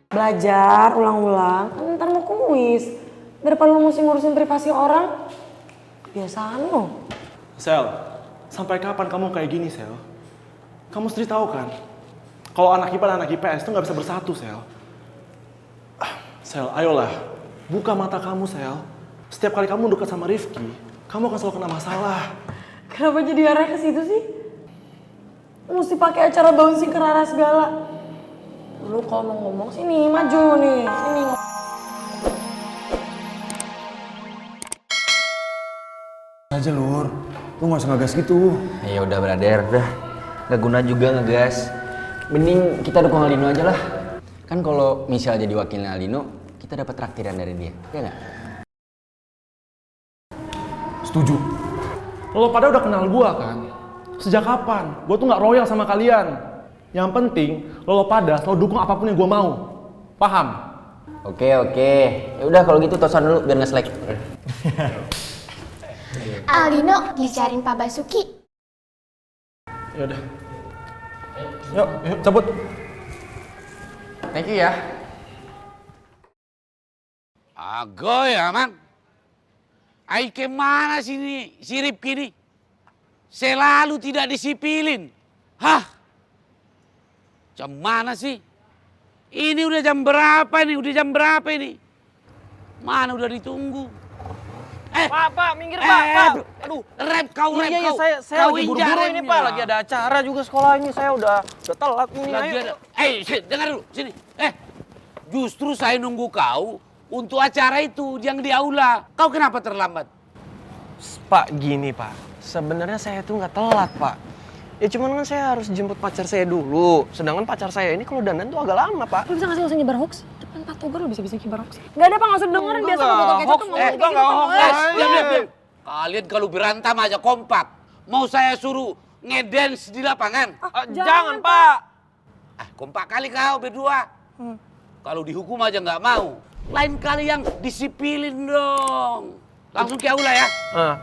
Belajar, ulang-ulang, kan ntar mau kuis. Daripada lo mesti ngurusin privasi orang, kebiasaan lo. Sel, sampai kapan kamu kayak gini, Sel? Kamu sendiri tahu kan, kalau anak IPA dan anak IPS itu nggak bisa bersatu, Sel. Sel, ayolah, buka mata kamu, Sel. Setiap kali kamu dekat sama Rifki, kamu akan selalu kena masalah. Kenapa jadi arah ke situ sih? Mesti pakai acara bouncing ke Rara segala. Lu kalau mau ngomong sini, maju nih, sini. Aja Lur, lu gak usah ngegas gitu. Ya udah brother, udah gak guna juga ngegas. Mending kita dukung Aldino aja lah. Kan kalau misal jadi wakilnya Aldino, kita dapat traktiran dari dia, ya nggak? Setuju. Lo pada udah kenal gua kan? Sejak kapan? Gua tuh nggak royal sama kalian. Yang penting, lo pada selalu dukung apapun yang gua mau. Paham? Oke. Ya udah kalau gitu tosan dulu biar nggak slack. Aldino dicariin Pak Basuki. Ya udah. Yuk, cabut. Thank you ya. Agoy aman. Ai kemana sini si Rifki ini? Selalu tidak disipilin. Hah? Jam mana sih? Ini udah jam berapa nih? Udah jam berapa ini? Mana udah ditunggu? Pak, minggir Pak. Aduh, rep kau. Iya, saya lagi buru-buru ini Pak, lagi ada acara juga sekolah ini, saya udah telat ini. Dengar dulu, sini. Justru saya nunggu kau untuk acara itu yang di aula. Kau kenapa terlambat? Pak, gini Pak, sebenarnya saya tuh nggak telat Pak. Ya cuman kan saya harus jemput pacar saya dulu. Sedangkan pacar saya ini kalau dandan tuh agak lama Pak. Lu bisa nggak sih nyebar hoax? Depan Pak Togar lu bisa nyebar hoax. Nggak ada Pak, nggak usah dengerin biasa botol kecap tuh ngomong kayak gitu. Diam. Kalian kalau berantem aja kompak. Mau saya suruh ngedance di lapangan? Jangan Pak. Kompak kali kau berdua. Kalau dihukum aja nggak mau. Lain kali yang disipilin dong. Langsung ke aula ya.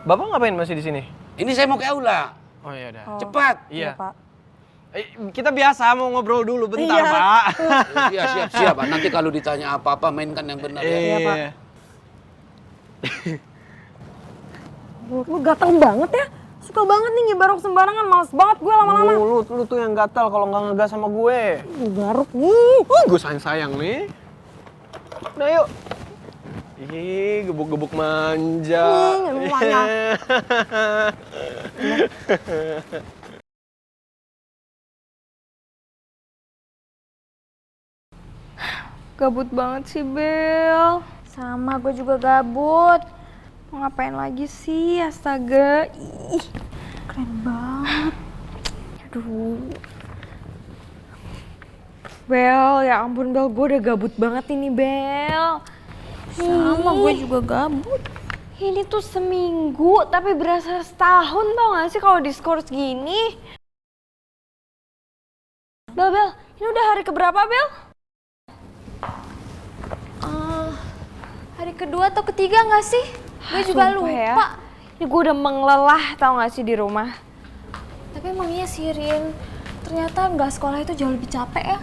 Bapak ngapain masih di sini? Ini saya mau ke aula. Oh iya udah. Cepat. Iya. Pak. Kita biasa mau ngobrol dulu bentar Iya. Pak. Iya siap. Nanti kalau ditanya apa-apa mainkan yang benar ya. Iya, Pak. Lu gatel banget ya. Suka banget nih nyebar hoax sembarangan, males banget gue lama-lama. Lu tuh yang gatal kalau nggak ngegas sama gue. Garuk nih. Gue sayang nih. Udah yuk. Ih, gebuk-gebuk manja. Gebuk manja. Gabut banget sih Bel. Sama gue juga gabut. Mau ngapain lagi sih, astaga. Ih, keren banget. Aduh. Bel, ya ampun Bel, gue udah gabut banget ini Bel. Sama gue juga gabut. Ini tuh seminggu tapi berasa setahun tau gak sih kalau diskors gini. Bel, ini udah hari keberapa Bel? Hari kedua atau ketiga gak sih? Gue juga lupa. Ya. Ini gue udah menglelah tau gak sih di rumah. Tapi emang iya sih Rin, ternyata nggak sekolah itu jauh lebih capek ya.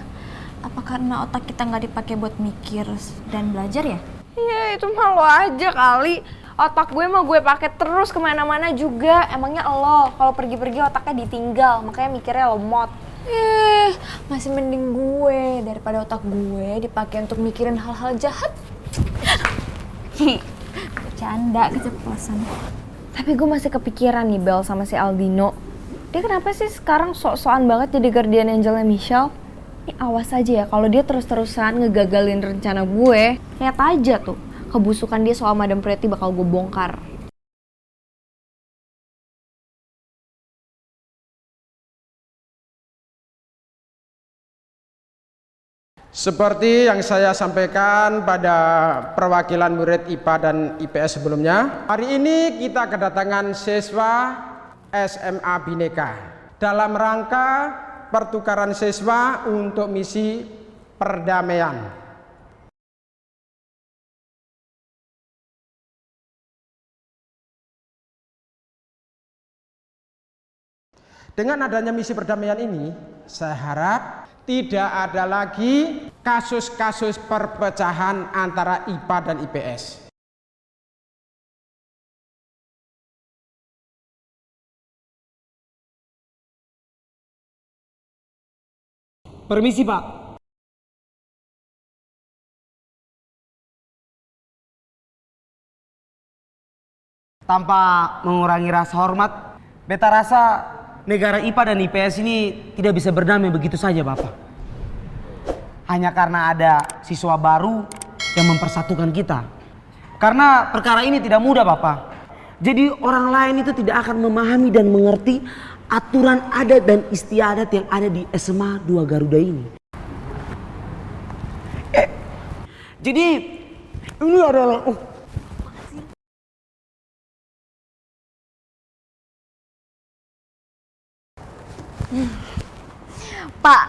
Apa karena otak kita nggak dipakai buat mikir dan belajar ya? Iya itu mah lo aja kali. Otak gue mau gue pakai terus kemana-mana juga. Emangnya lo kalau pergi-pergi otaknya ditinggal, makanya mikirnya lemot. Masih mending gue daripada otak gue dipakai untuk mikirin hal-hal jahat. Bercanda, keceplosan. Tapi gue masih kepikiran nih Bel sama si Aldino. Dia kenapa sih sekarang sok-sokan banget jadi guardian angelnya Michelle? Ini awas aja ya kalau dia terus-terusan ngegagalin rencana gue. Lihat aja tuh, kebusukan dia soal Madam Pretty bakal gue bongkar. Seperti yang saya sampaikan pada perwakilan murid IPA dan IPS sebelumnya, hari ini kita kedatangan siswa SMA Bhinneka dalam rangka pertukaran siswa untuk misi perdamaian. Dengan adanya misi perdamaian ini, saya harap tidak ada lagi kasus-kasus perpecahan antara IPA dan IPS. Permisi Pak. Tanpa mengurangi rasa hormat, beta rasa negara IPA dan IPS ini tidak bisa berdamai begitu saja Bapak. Hanya karena ada siswa baru yang mempersatukan kita. Karena perkara ini tidak mudah Bapak. Jadi orang lain itu tidak akan memahami dan mengerti aturan adat dan istiadat yang ada di SMA 2 Garuda ini. Jadi ini adalah Pak,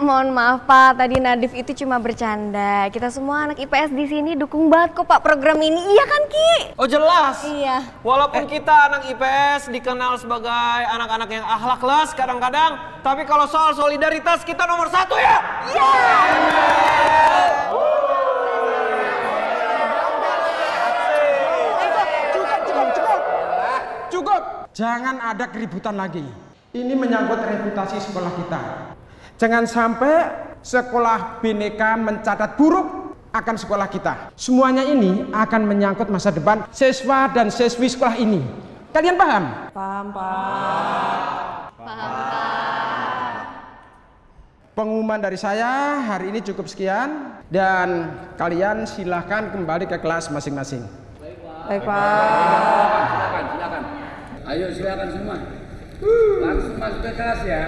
mohon maaf Pak, tadi Nadif itu cuma bercanda. Kita semua anak IPS di sini dukung banget kok Pak program ini. Iya kan Ki? Oh jelas. Iya. Walaupun kita anak IPS dikenal sebagai anak-anak yang akhlakles kadang-kadang, tapi kalau soal solidaritas kita nomor 1 ya. Iya. Cukup. Jangan ada keributan lagi. Ini menyangkut reputasi sekolah kita. Jangan sampai sekolah Bhinneka mencatat buruk akan sekolah kita. Semuanya ini akan menyangkut masa depan siswa dan siswi sekolah ini. Kalian paham? Paham, Pak. Pengumuman dari saya hari ini cukup sekian dan kalian silahkan kembali ke kelas masing-masing. Baik, Pak. Silakan. Ayo silakan semua. Langsung masuk ke kelas ya.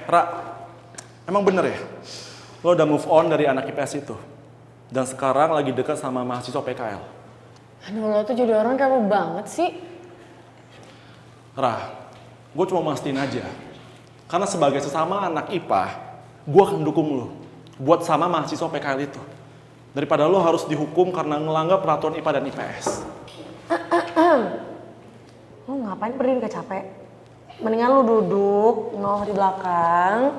Ra, emang bener ya? Lo udah move on dari anak IPS itu. Dan sekarang lagi dekat sama mahasiswa PKL. Aduh, lo tuh jadi orang kamu banget sih. Ra, gue cuma mastiin aja. Karena sebagai sesama anak IPA, gue akan dukung lo buat sama mahasiswa PKL itu. Daripada lo harus dihukum karena ngelanggar peraturan IPA dan IPS. Lo ngapain berdiri gak capek? Mendingan lo duduk, nongol di belakang,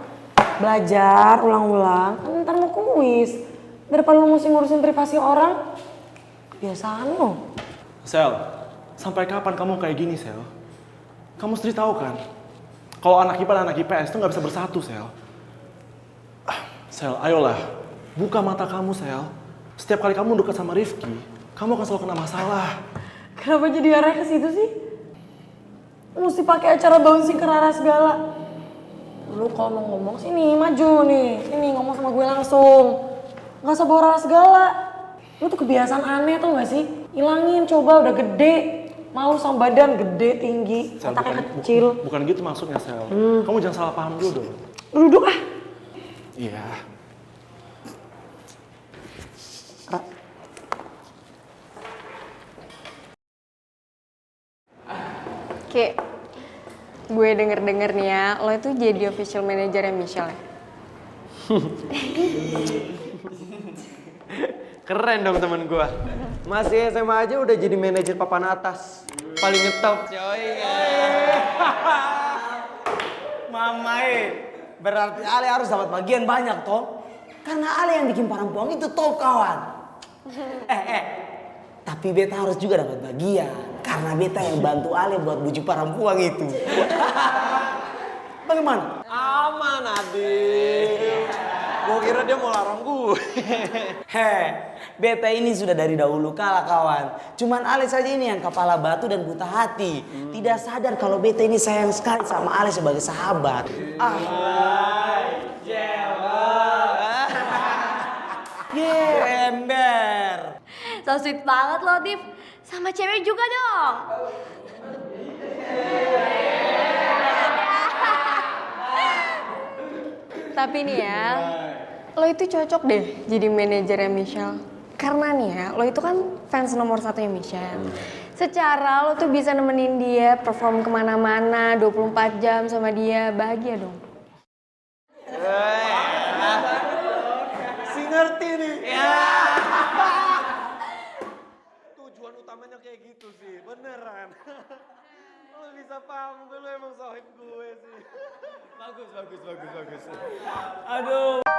belajar, ulang-ulang. Kan ntar mau kuis. Daripada lo mesti ngurusin privasi orang, kebiasaan lo. Sel, sampai kapan kamu kayak gini, Sel? Kamu sendiri tahu kan? Kalau anak IPA dan anak IPS itu nggak bisa bersatu, Sel. Sel, ayolah. Buka mata kamu, Sel. Setiap kali kamu dekat sama Rifki, kamu akan selalu kena masalah. Kenapa jadi arah ke situ sih? Mesti pakai acara bouncing ke Rara segala. Lu kalau mau ngomong sini, maju nih. Sini ngomong sama gue langsung. Gak usah bawa Rara segala. Lu tuh kebiasaan aneh tuh gak sih? Hilangin, coba udah gede. Malu sama badan gede, tinggi, otaknya kecil. Bukan gitu maksudnya, Sel. Kamu jangan salah paham dulu dong. Duduk ah. Iya. Ki, gue denger-denger nih ya, lo itu jadi official manajernya Michelle ya? Keren dong temen gue. Masih SMA aja udah jadi manajer papan atas. Paling ngetop. Coy. Mamai, berarti Ale harus dapat bagian banyak toh? Karena Ale yang bikin perempuan itu top kawan. Tapi beta harus juga dapat bagian. Karena beta yang bantu Ale buat bujuk perempuan itu. Bagaimana? Aman Adit. Gue kira dia mau larang gue. Beta ini sudah dari dahulu kala kawan. Cuman Ale saja ini yang kepala batu dan buta hati. Tidak sadar kalau beta ini sayang sekali sama Ale sebagai sahabat. Ember. So sweet banget lo, Div. Sama cewek juga dong. Tapi nih ya, lo itu cocok deh jadi manajernya Michelle. Karena nih ya, lo itu kan fans nomor satunya Michelle. Secara lo tuh bisa nemenin dia perform kemana-mana 24 jam sama dia, bahagia dong. Si ngerti nih. gitu sih, beneran. Lu bisa paham, lu emang sohib gue sih. Bagus. Aduh.